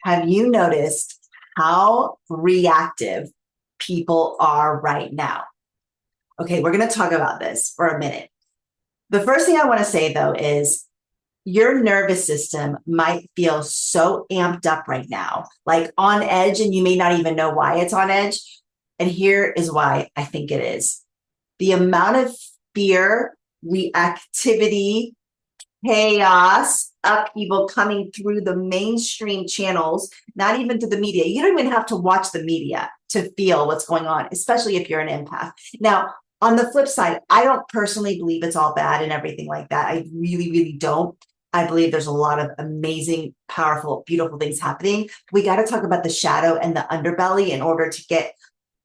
Have you noticed how reactive people are right now? Okay, we're going to talk about this for a minute. The first thing I want to say, though, is your nervous system might feel so amped up right now, like on edge, and you may not even know why it's on edge. And here is why I think it is: the amount of fear, reactivity, chaos, upheaval coming through the mainstream channels, not even to the media. You don't even have to watch the media to feel what's going on, especially if you're an empath. Now, on the flip side, I don't personally believe it's all bad and everything like that. I really, really don't. I believe there's a lot of amazing, powerful, beautiful things happening. We got to talk about the shadow and the underbelly in order to get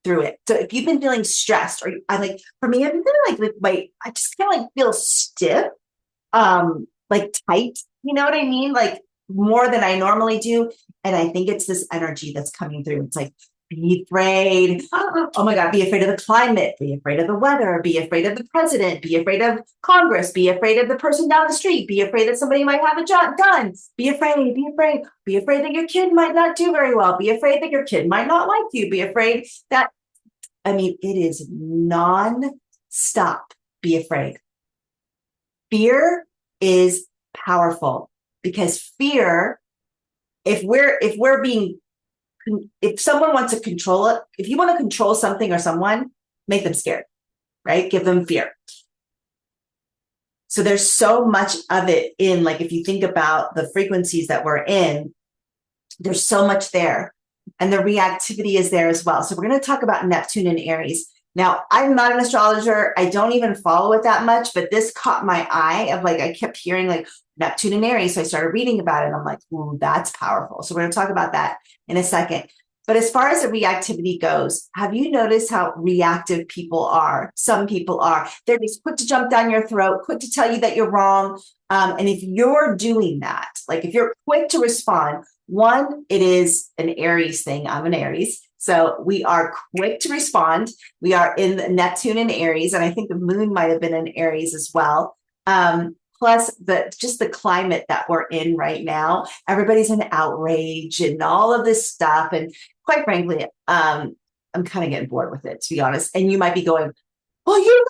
through it. So if you've been feeling stressed, or I like, for me, I've been feeling like, wait, I just kind of like feel stiff, like tight, you know what I mean? Like more than I normally do. And I think it's this energy that's coming through. It's like, be afraid. Oh my God, be afraid of the climate, be afraid of the weather, be afraid of the president, be afraid of Congress, be afraid of the person down the street, be afraid that somebody might have a gun, be afraid, be afraid that your kid might not do very well, be afraid that your kid might not like you, be afraid that, I mean, it is non-stop. Be afraid. Fear is powerful because fear, if someone wants to control it, if you want to control something or someone, make them scared, right? Give them fear. So there's so much of it in, like, if you think about the frequencies that we're in, there's so much there. And the reactivity is there as well. So we're going to talk about Neptune and Aries. Now, I'm not an astrologer. I don't even follow it that much, but this caught my eye of, like, I kept hearing like Neptune and Aries. So I started reading about it and I'm like, ooh, that's powerful. So we're going to talk about that in a second. But as far as the reactivity goes, have you noticed how reactive people are? Some people are. They're just quick to jump down your throat, quick to tell you that you're wrong. And if you're doing that, like if you're quick to respond, one, it is an Aries thing. I'm an Aries. So we are quick to respond. We are in Neptune and Aries, and I think the moon might have been in Aries as well. Plus just the climate that we're in right now. Everybody's in outrage and all of this stuff. And quite frankly, I'm kind of getting bored with it, to be honest. And you might be going, well, you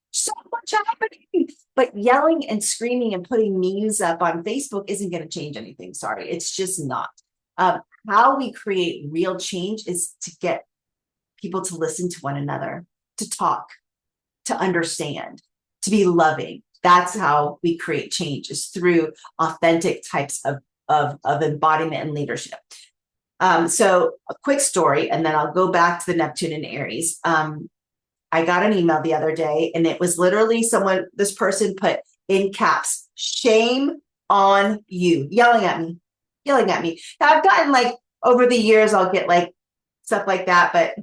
so much happening. But yelling and screaming and putting memes up on Facebook isn't going to change anything. Sorry, it's just not. How we create real change is to get people to listen to one another, to talk, to understand, to be loving. That's how we create change, is through authentic types of embodiment and leadership. So a quick story, and then I'll go back to the Neptune and Aries. I got an email the other day, and it was literally this person put in caps, shame on you, yelling at me. Now I've gotten, like, over the years, I'll get like stuff like that, but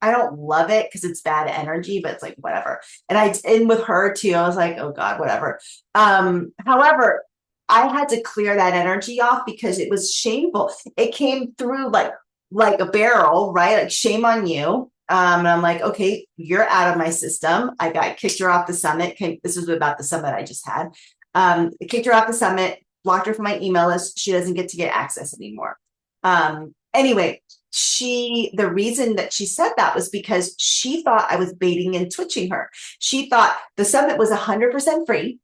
I don't love it because it's bad energy, but it's like, whatever. And with her too, I was like, oh God, whatever. However, I had to clear that energy off because it was shameful. It came through like a barrel, right? Like, shame on you. And I'm like, okay, you're out of my system. I kicked her off the summit. This was about the summit I just had. I kicked her off the summit, blocked her from my email list. She doesn't get to get access anymore. Anyway, the reason that she said that was because she thought I was baiting and twitching her. She thought the summit was 100% free,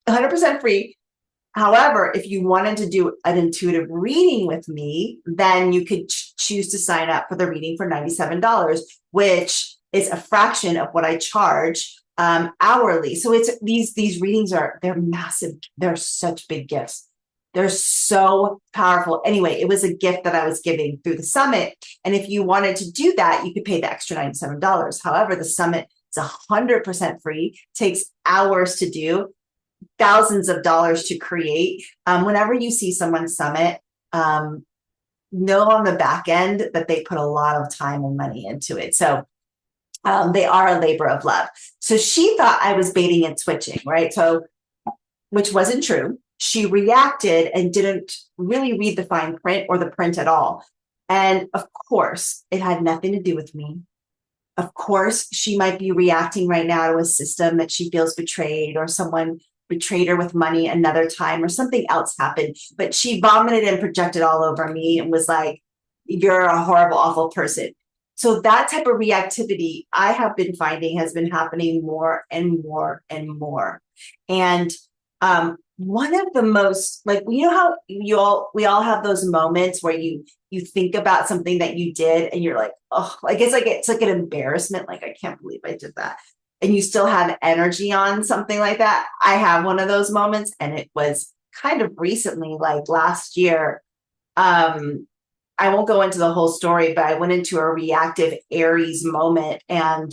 100% free. However, if you wanted to do an intuitive reading with me, then you could choose to sign up for the reading for $97, which is a fraction of what I charge hourly. So it's these readings they're massive. They're such big gifts. They're so powerful. Anyway, it was a gift that I was giving through the summit. And if you wanted to do that, you could pay the extra $97. However, the summit is 100% free, takes hours to do, thousands of dollars to create. Whenever you see someone summit, know on the back end that they put a lot of time and money into it. So they are a labor of love. So she thought I was baiting and switching, right? So, which wasn't true. She reacted and didn't really read the fine print or the print at all. And of course, it had nothing to do with me. Of course, she might be reacting right now to a system that she feels betrayed, or someone betrayed her with money another time, or something else happened, but she vomited and projected all over me and was like, you're a horrible, awful person. So that type of reactivity I have been finding has been happening more and more and more. And one of the most, like, you know how we all have those moments where you think about something that you did and you're like, oh, like it's like an embarrassment, like I can't believe I did that, and you still have energy on something like that. I have one of those moments, and it was kind of recently, like last year. I won't go into the whole story, but I went into a reactive Aries moment, and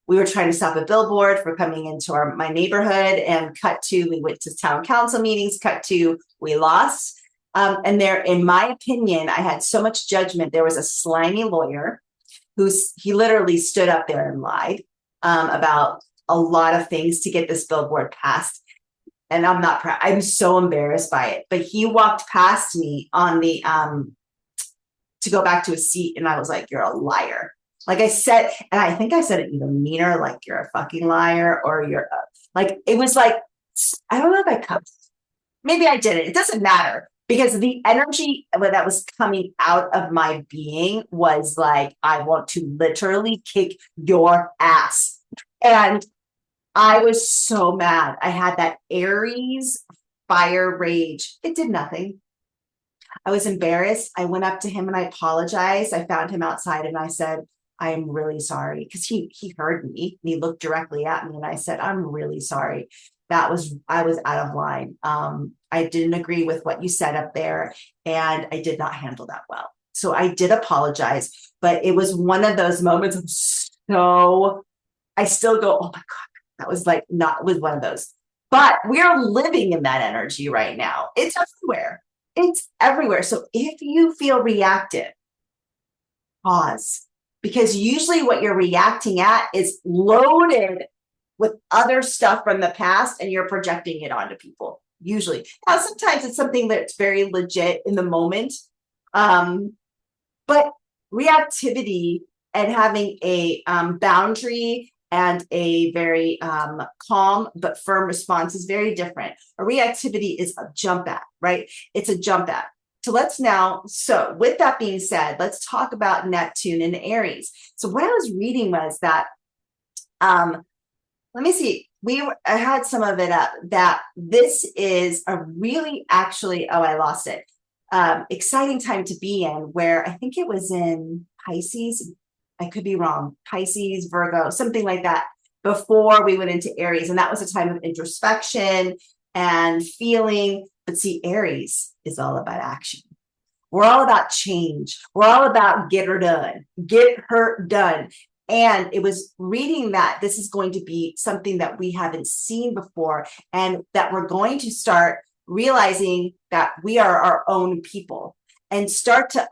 we were trying to stop a billboard for coming into my neighborhood, and cut to, we went to town council meetings, cut to, we lost. And there, in my opinion, I had so much judgment. There was a slimy lawyer he literally stood up there and lied about a lot of things to get this billboard passed. And I'm not proud. I'm so embarrassed by it. But he walked past me on the to go back to his seat, and I was like, "You're a liar." Like I said, and I think I said it even meaner, like you're a fucking liar, or you're like, it was like, I don't know if I cussed. Maybe I didn't. It doesn't matter, because the energy that was coming out of my being was like, I want to literally kick your ass. And I was so mad. I had that Aries fire rage. It did nothing. I was embarrassed. I went up to him and I apologized. I found him outside and I said, I am really sorry, because he heard me and he looked directly at me, and I said, I'm really sorry. I was out of line. I didn't agree with what you said up there, and I did not handle that well. So I did apologize, but it was one of those moments of I still go, oh my God, that was like, not was one of those. But we're living in that energy right now. It's everywhere. It's everywhere. So if you feel reactive, pause, because usually what you're reacting at is loaded with other stuff from the past, and you're projecting it onto people. Usually. Now, sometimes it's something that's very legit in the moment. But reactivity and having a boundary and a very calm but firm response is very different. A reactivity is a jump at, right? It's a jump at. So with that being said, let's talk about Neptune and Aries. So what I was reading was that, let me see, I had some of it up, that this is a really, actually, oh, I lost it. Exciting time to be in, where I think it was in Pisces. I could be wrong. Pisces, Virgo, something like that, before we went into Aries. And that was a time of introspection and feeling. But see, Aries is all about action. We're all about change. We're all about get her done. And it was reading that this is going to be something that we haven't seen before, and that we're going to start realizing that we are our own people, and start to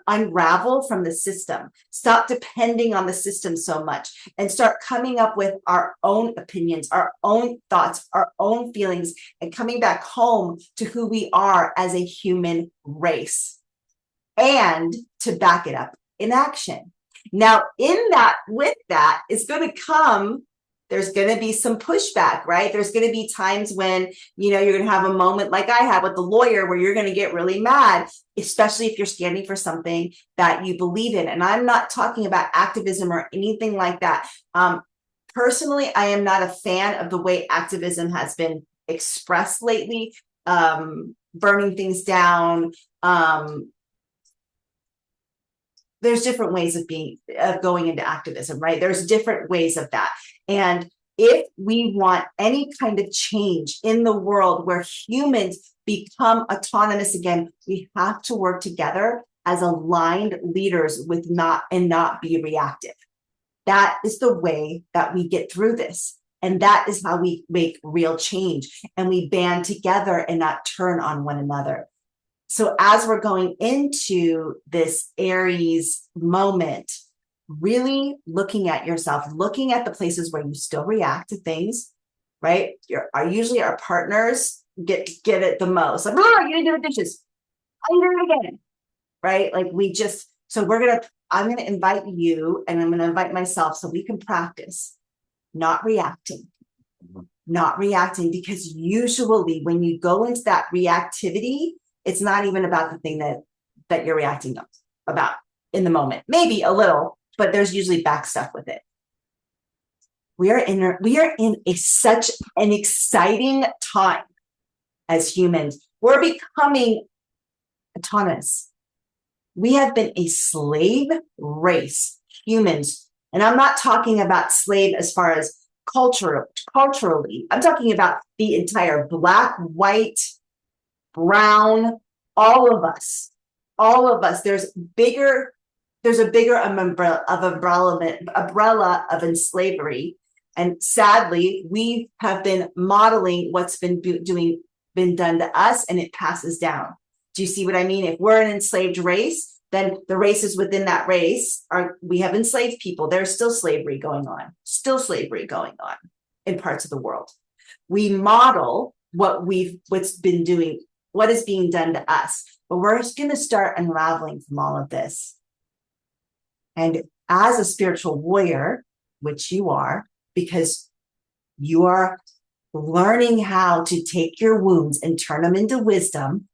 unravel from the system, stop depending on the system so much, and start coming up with our own opinions, our own thoughts, our own feelings, and coming back home to who we are as a human race, and to back it up in action. Now, with that is going to come, there's going to be some pushback, right? There's going to be times when, you're going to have a moment like I had with the lawyer, where you're going to get really mad, especially if you're standing for something that you believe in. And I'm not talking about activism or anything like that. Personally, I am not a fan of the way activism has been expressed lately, burning things down. There's different ways of going into activism, right? There's different ways of that. And if we want any kind of change in the world where humans become autonomous again, we have to work together as aligned leaders not be reactive. That is the way that we get through this. And that is how we make real change, and we band together and not turn on one another. So as we're going into this Aries moment, really looking at yourself, looking at the places where you still react to things, right? Usually our partners get it the most. Like, oh, you didn't do the dishes. Oh, you did it again, right? Like I'm going to invite you, and I'm going to invite myself, so we can practice not reacting, not reacting, because usually when you go into that reactivity, it's not even about the thing that you're reacting about in the moment. Maybe a little, but there's usually back stuff with it. We are in such an exciting time as humans. We're becoming autonomous. We have been a slave race, humans. And I'm not talking about slave as far as culturally. I'm talking about the entire black, white, brown, all of us. All of us. There's a bigger umbrella of enslavery. And sadly, we have been modeling what's been done to us, and it passes down. Do you see what I mean? If we're an enslaved race, then the races within that race we have enslaved people. There's still slavery going on in parts of the world. We model what's been doing, what is being done to us, but we're going to start unraveling from all of this. And as a spiritual warrior, which you are, because you are learning how to take your wounds and turn them into wisdom,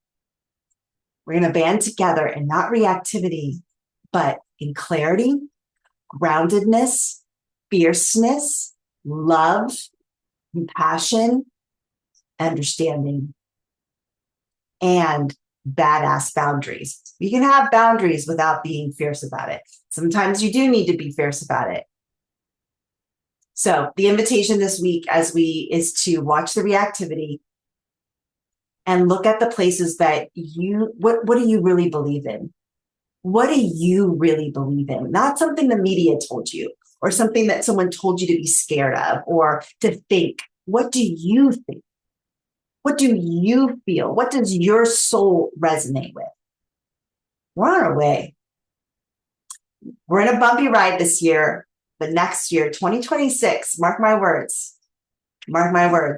we're going to band together in not reactivity, but in clarity, groundedness, fierceness, love, compassion, understanding, and badass boundaries. You can have boundaries without being fierce about it. Sometimes you do need to be fierce about it. So the invitation this week is to watch the reactivity and look at the places that what do you really believe in? What do you really believe in? Not something the media told you or something that someone told you to be scared of or to think. What do you think? What do you feel? What does your soul resonate with? We're on our way. We're in a bumpy ride this year, but next year, 2026, mark my words, we're going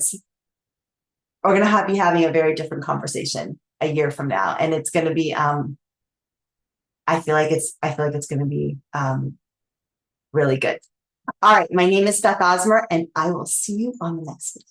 to be having a very different conversation a year from now. And it's going to be, I feel like it's going to be really good. All right. My name is Beth Osmer, and I will see you on the next one.